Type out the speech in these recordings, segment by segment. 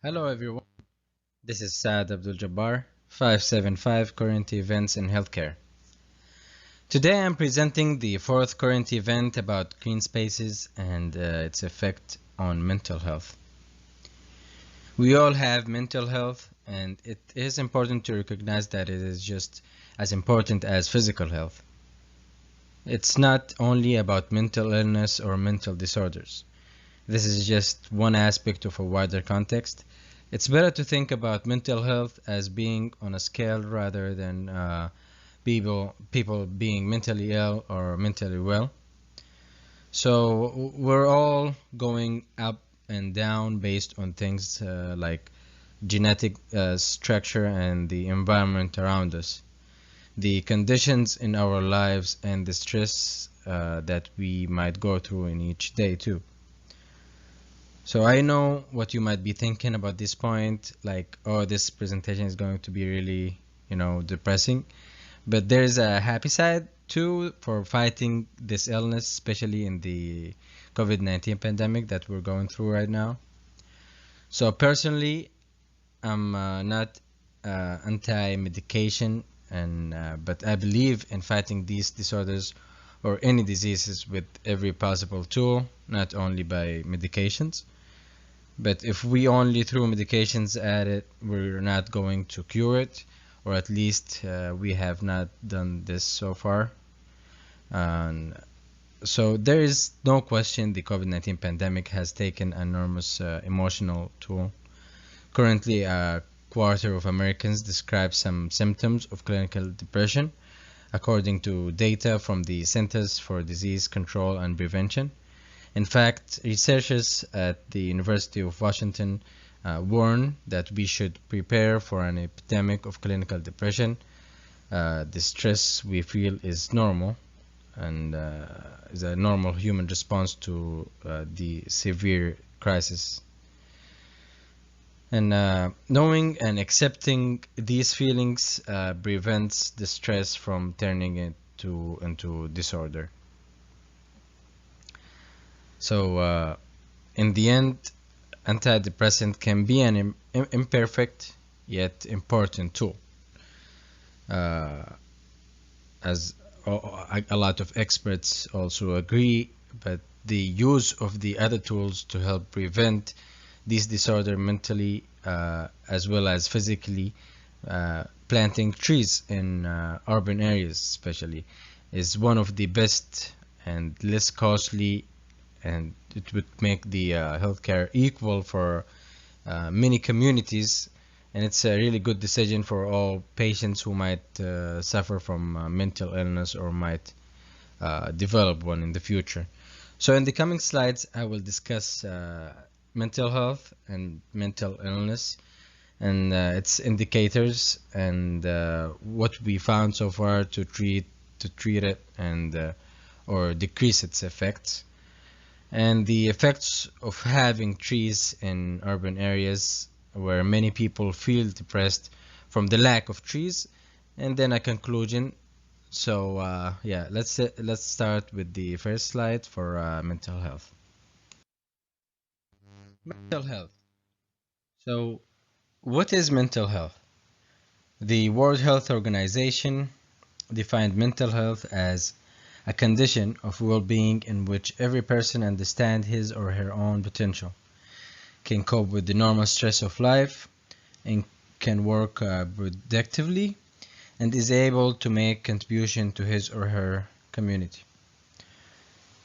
Hello everyone, this is Saad Abdul Jabbar, 575 Current Events in Healthcare. Today I'm presenting the fourth current event about green spaces and its effect on mental health. We all have mental health, and it is important to recognize that it is just as important as physical health. It's not only about mental illness or mental disorders. This is just one aspect of a wider context. It's better to think about mental health as being on a scale rather than people being mentally ill or mentally well. So we're all going up and down based on things like genetic structure and the environment around us, the conditions in our lives, and the stress that we might go through in each day too. So I know what you might be thinking about this point, like, oh, this presentation is going to be really, depressing. But there's a happy side too for fighting this illness, especially in the COVID-19 pandemic that we're going through right now. So personally, I'm not anti-medication, and but I believe in fighting these disorders or any diseases with every possible tool, not only by medications. But if we only throw medications at it, we're not going to cure it, or at least we have not done this so far. And so there is no question the COVID-19 pandemic has taken an enormous emotional toll. Currently, a quarter of Americans describe some symptoms of clinical depression, according to data from the Centers for Disease Control and Prevention. In fact, researchers at the University of Washington warn that we should prepare for an epidemic of clinical depression. The stress we feel is normal and is a normal human response to the severe crisis. And knowing and accepting these feelings prevents the stress from turning into disorder. So in the end, antidepressant can be an imperfect yet important tool, uh, as a lot of experts also agree. But the use of the other tools to help prevent this disorder mentally as well as physically, planting trees in urban areas especially, is one of the best and less costly, and it would make the healthcare equal for many communities, and it's a really good decision for all patients who might suffer from mental illness or might develop one in the future. So in the coming slides, I will discuss mental health and mental illness and its indicators and what we found so far to treat it and or decrease its effects, and the effects of having trees in urban areas where many people feel depressed from the lack of trees, and then a conclusion. So yeah, let's start with the first slide for mental health. Mental health. So what is mental health? The World Health Organization defined mental health as a condition of well-being in which every person understands his or her own potential, can cope with the normal stress of life, and can work productively, and is able to make contribution to his or her community.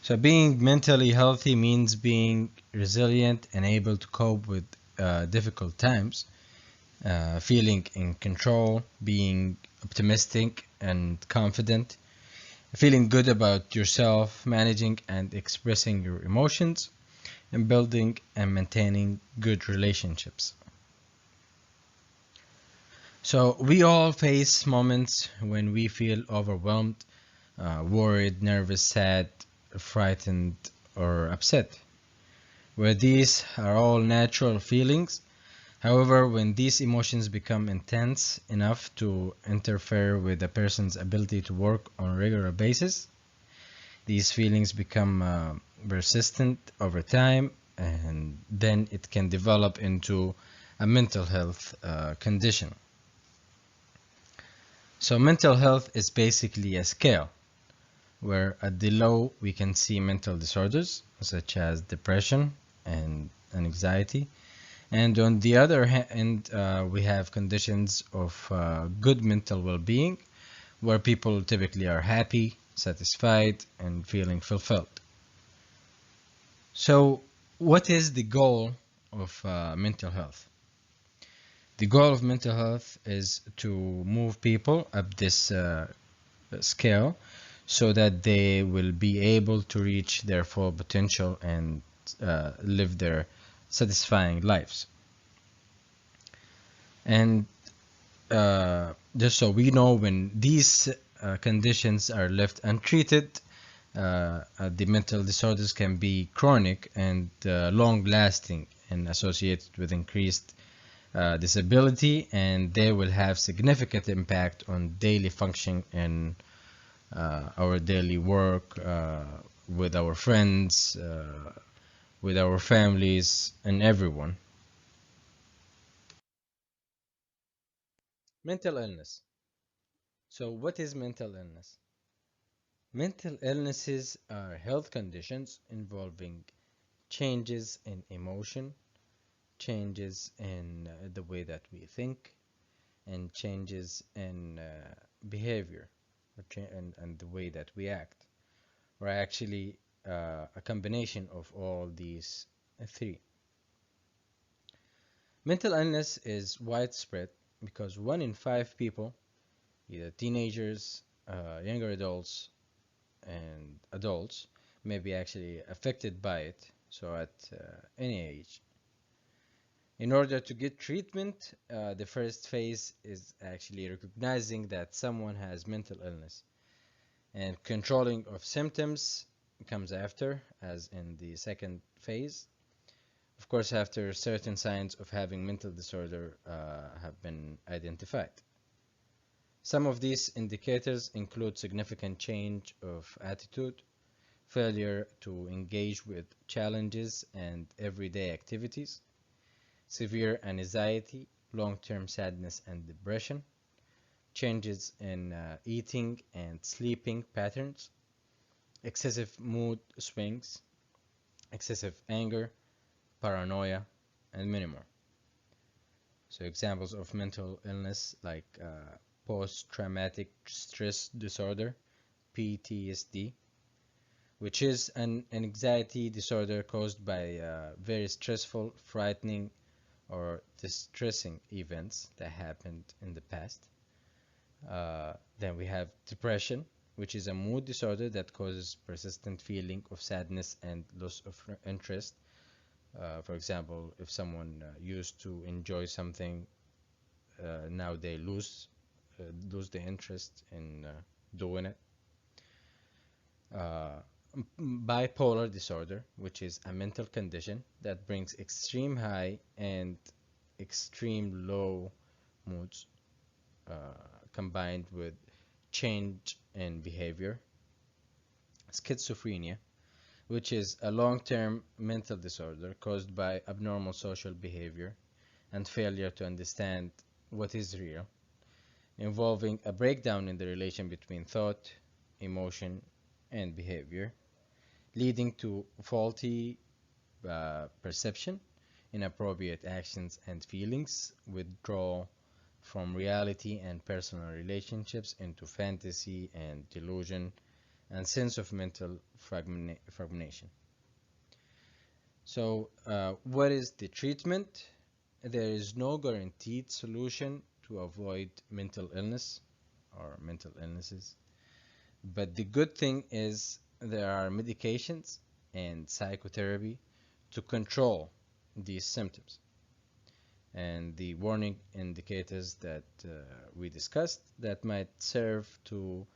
So being mentally healthy means being resilient and able to cope with difficult times, feeling in control, being optimistic and confident, feeling good about yourself, managing and expressing your emotions, and building and maintaining good relationships. So we all face moments when we feel overwhelmed, worried, nervous, sad, frightened, or upset, where these are all natural feelings. However, when these emotions become intense enough to interfere with a person's ability to work on a regular basis, these feelings become persistent over time, and then it can develop into a mental health condition. So mental health is basically a scale where at the low we can see mental disorders such as depression and anxiety, and on the other hand we have conditions of good mental well-being where people typically are happy, satisfied, and feeling fulfilled. So what is the goal of mental health? The goal of mental health is to move people up this scale so that they will be able to reach their full potential and live their satisfying lives. And just so we know, when these conditions are left untreated, the mental disorders can be chronic and long lasting and associated with increased disability, and they will have significant impact on daily function and our daily work, with our friends, with our families, and everyone. Mental illness. So, what is mental illness? Mental illnesses are health conditions involving changes in emotion, changes in the way that we think, and changes in behavior, and the way that we act, or actually a combination of all these three. Mental illness is widespread because 1 in 5 people, either teenagers, younger adults, and adults, may be actually affected by it, so at any age. In order to get treatment, the first phase is actually recognizing that someone has mental illness, and controlling of symptoms comes after, as in the second phase. Of course, after certain signs of having mental disorder have been identified. Some of these indicators include significant change of attitude, failure to engage with challenges and everyday activities, severe anxiety, long-term sadness and depression, changes in eating and sleeping patterns, excessive mood swings, excessive anger, paranoia, and many more. So examples of mental illness like post-traumatic stress disorder, PTSD, which is an anxiety disorder caused by very stressful, frightening, or distressing events that happened in the past. Then we have depression, which is a mood disorder that causes persistent feeling of sadness and loss of interest. For example, if someone used to enjoy something, now they lose the interest in doing it. Uh, Bipolar disorder, which is a mental condition that brings extreme high and extreme low moods, combined with change in behavior. Schizophrenia, which is a long-term mental disorder caused by abnormal social behavior and failure to understand what is real, involving a breakdown in the relation between thought, emotion, and behavior, leading to faulty perception, inappropriate actions and feelings, withdrawal from reality and personal relationships into fantasy and delusion, and sense of mental fragmentation. So, what is the treatment? There is no guaranteed solution to avoid mental illness or mental illnesses. But the good thing is there are medications and psychotherapy to control these symptoms. And the warning indicators that we discussed that might serve to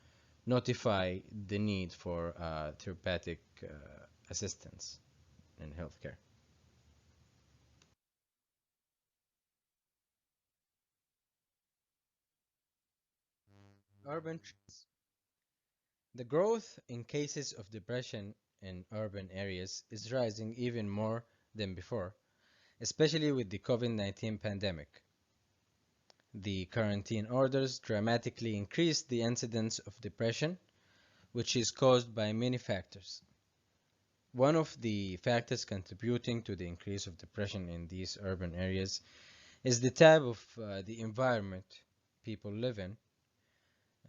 notify the need for therapeutic assistance in healthcare. Urban trends. The growth in cases of depression in urban areas is rising even more than before, especially with the COVID-19 pandemic. The quarantine orders dramatically increased the incidence of depression, which is caused by many factors. One of the factors contributing to the increase of depression in these urban areas is the type of the environment people live in.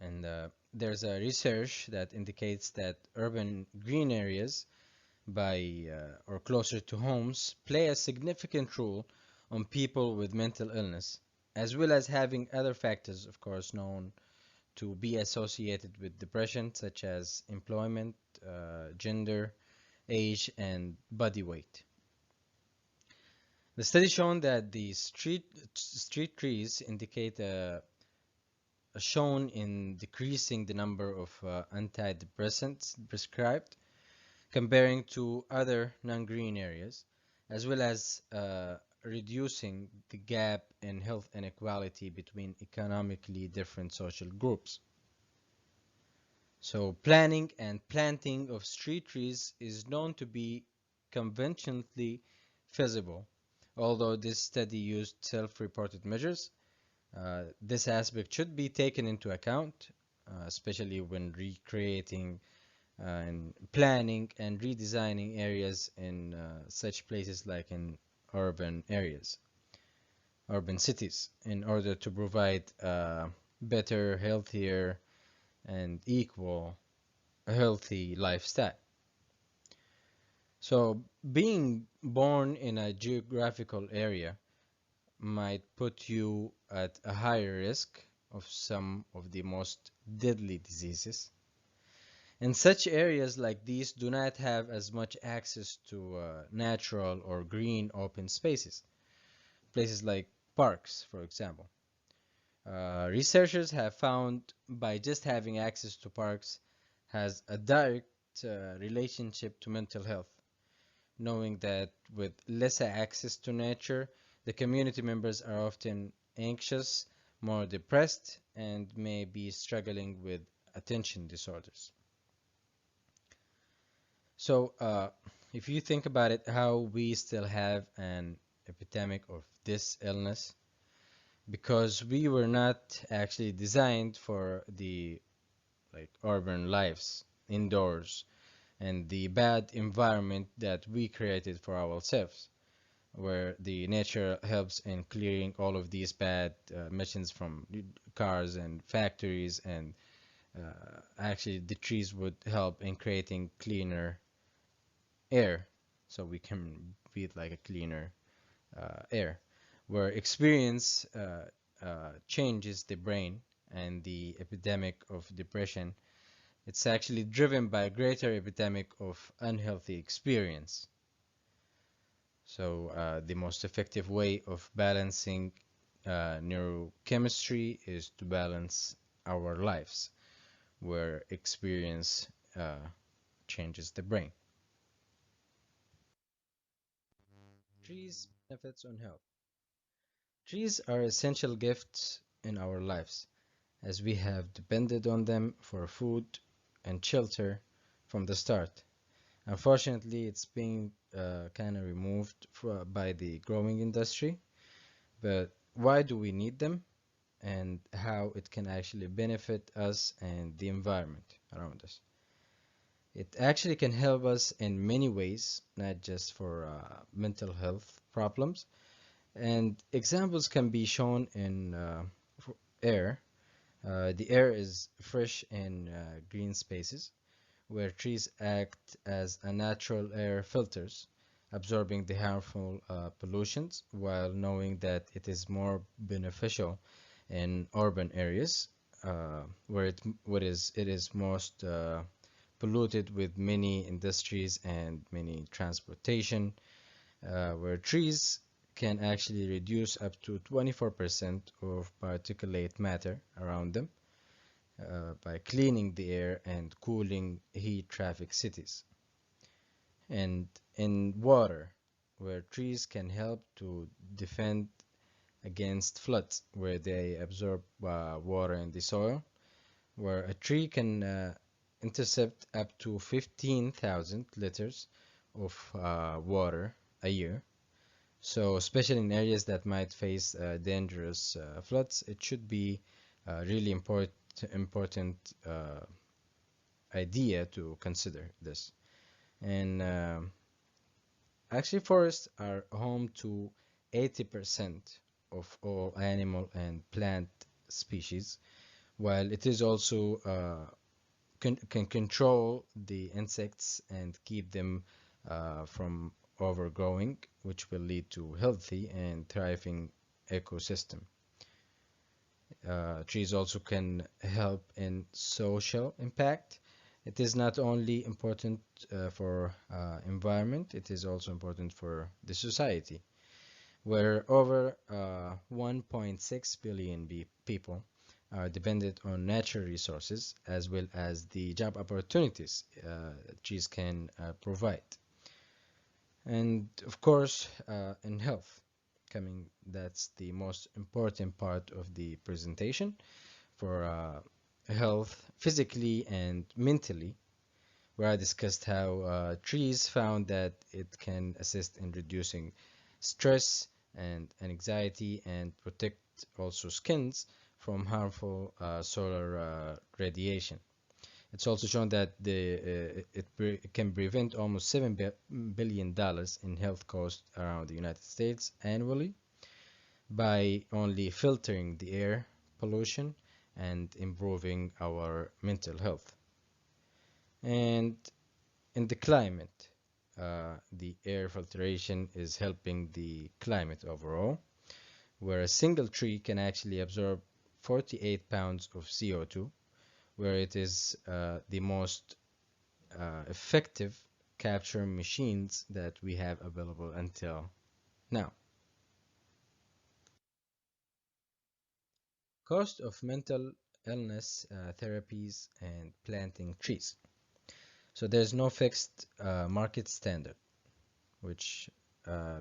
And there's a research that indicates that urban green areas by or closer to homes play a significant role on people with mental illness, as well as having other factors, of course, known to be associated with depression, such as employment, gender, age, and body weight. The study shown that the street trees indicate shown in decreasing the number of antidepressants prescribed comparing to other non-green areas, as well as reducing the gap in health inequality between economically different social groups. So planning and planting of street trees is known to be conventionally feasible, although this study used self-reported measures. This aspect should be taken into account, especially when recreating and planning and redesigning areas in such places like in urban areas, urban cities, in order to provide better, healthier, and equal healthy lifestyle. So, being born in a geographical area might put you at a higher risk of some of the most deadly diseases. And such areas like these do not have as much access to natural or green open spaces, places like parks, for example. Researchers have found by just having access to parks has a direct relationship to mental health, knowing that with lesser access to nature, the community members are often anxious, more depressed, and may be struggling with attention disorders. So, if you think about it, how we still have an epidemic of this illness, because we were not actually designed for the like urban lives indoors and the bad environment that we created for ourselves, where the nature helps in clearing all of these bad emissions from cars and factories, and actually the trees would help in creating cleaner air so we can breathe like a cleaner air, where experience changes the brain, and the epidemic of depression, it's actually driven by a greater epidemic of unhealthy experience. So the most effective way of balancing neurochemistry is to balance our lives, where experience changes the brain. Trees benefits on health. Trees are essential gifts in our lives, as we have depended on them for food and shelter from the start. Unfortunately, it's being kind of removed by the growing industry. But why do we need them, and how it can actually benefit us and the environment around us? It actually can help us in many ways, not just for mental health problems. And examples can be shown in air. The air is fresh in green spaces, where trees act as a natural air filters, absorbing the harmful pollutions, while knowing that it is more beneficial in urban areas, where it is most polluted with many industries and many transportation, where trees can actually reduce up to 24% of particulate matter around them by cleaning the air and cooling heat traffic cities. And in water, where trees can help to defend against floods, where they absorb water in the soil, where a tree can intercept up to 15,000 liters of water a year, So, especially in areas that might face dangerous floods, it should be really important idea to consider this. And actually, forests are home to 80% of all animal and plant species, while it is also can control the insects and keep them from overgrowing, which will lead to healthy and thriving ecosystem. Trees also can help in social impact. It is not only important for environment, it is also important for the society, where over 1.6 billion people are dependent on natural resources as well as the job opportunities trees can provide. And of course, in health, that's the most important part of the presentation for health physically and mentally, where I discussed how trees found that it can assist in reducing stress and anxiety and protect also skins from harmful solar radiation. It's also shown that it can prevent almost $7 billion in health costs around the United States annually by only filtering the air pollution and improving our mental health. And in the climate, the air filtration is helping the climate overall, where a single tree can actually absorb 48 pounds of CO2, where it is the most effective capture machines that we have available until now. Cost of mental illness therapies and planting trees. So there's no fixed market standard, which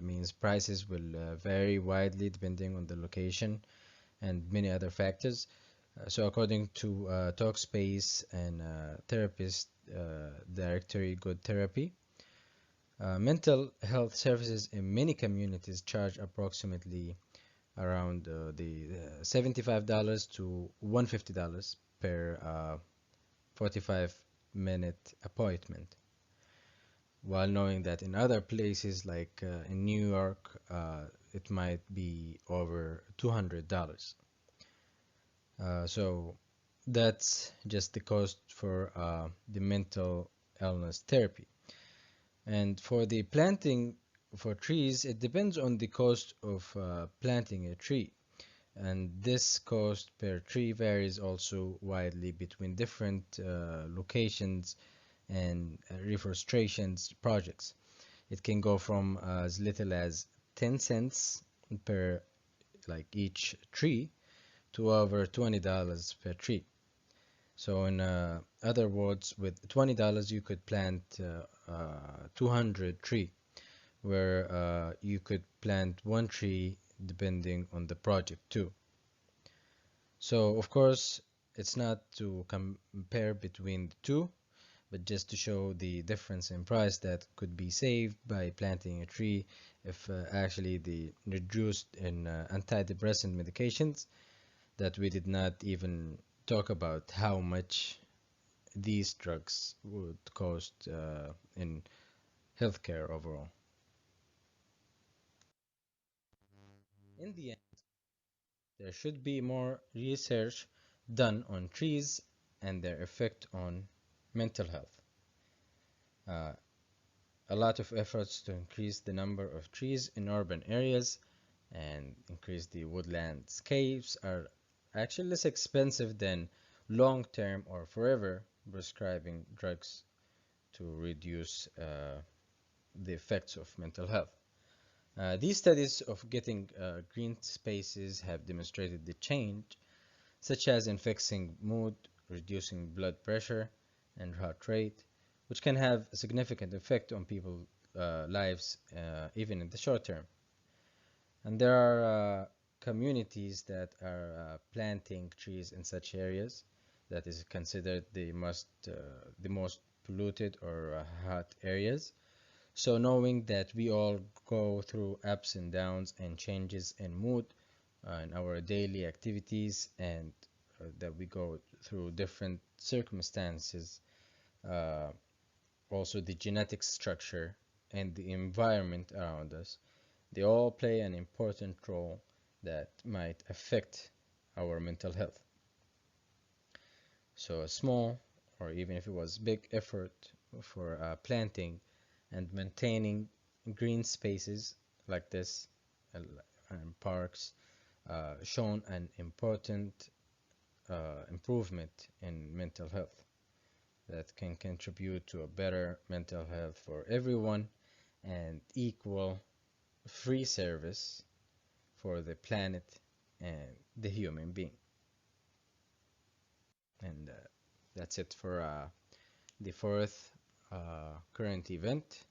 means prices will vary widely depending on the location and many other factors. So according to Talkspace and Therapist Directory Good Therapy, mental health services in many communities charge approximately around the $75 to $150 per 45-minute appointment, while knowing that in other places like in New York it might be over $200. So that's just the cost for the mental illness therapy. And for the planting for trees, it depends on the cost of planting a tree. And this cost per tree varies also widely between different locations and reforestation projects. It can go from as little as 10 cents per like each tree to over $20 per tree. So in other words, with $20 you could plant 200 tree, where you could plant one tree depending on the project too. So of course it's not to compare between the two, but just to show the difference in price that could be saved by planting a tree if actually the reduced in antidepressant medications that we did not even talk about how much these drugs would cost in healthcare overall. In the end, there should be more research done on trees and their effect on mental health. Uh, a lot of efforts to increase the number of trees in urban areas and increase the woodlandscapes are actually less expensive than long-term or forever prescribing drugs to reduce the effects of mental health. These studies of getting green spaces have demonstrated the change, such as in fixing mood, reducing blood pressure and heart rate, which can have a significant effect on people's lives even in the short term. And there are communities that are planting trees in such areas that is considered the most polluted or hot areas. So knowing that we all go through ups and downs and changes in mood in our daily activities, and that we go through different circumstances, uh, also the genetic structure and the environment around us, they all play an important role that might affect our mental health. So a small, or even if it was big effort for planting and maintaining green spaces like this and parks shown an important improvement in mental health that can contribute to a better mental health for everyone and equal free service for the planet and the human being. And that's it for the fourth current event.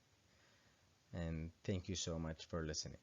And thank you so much for listening.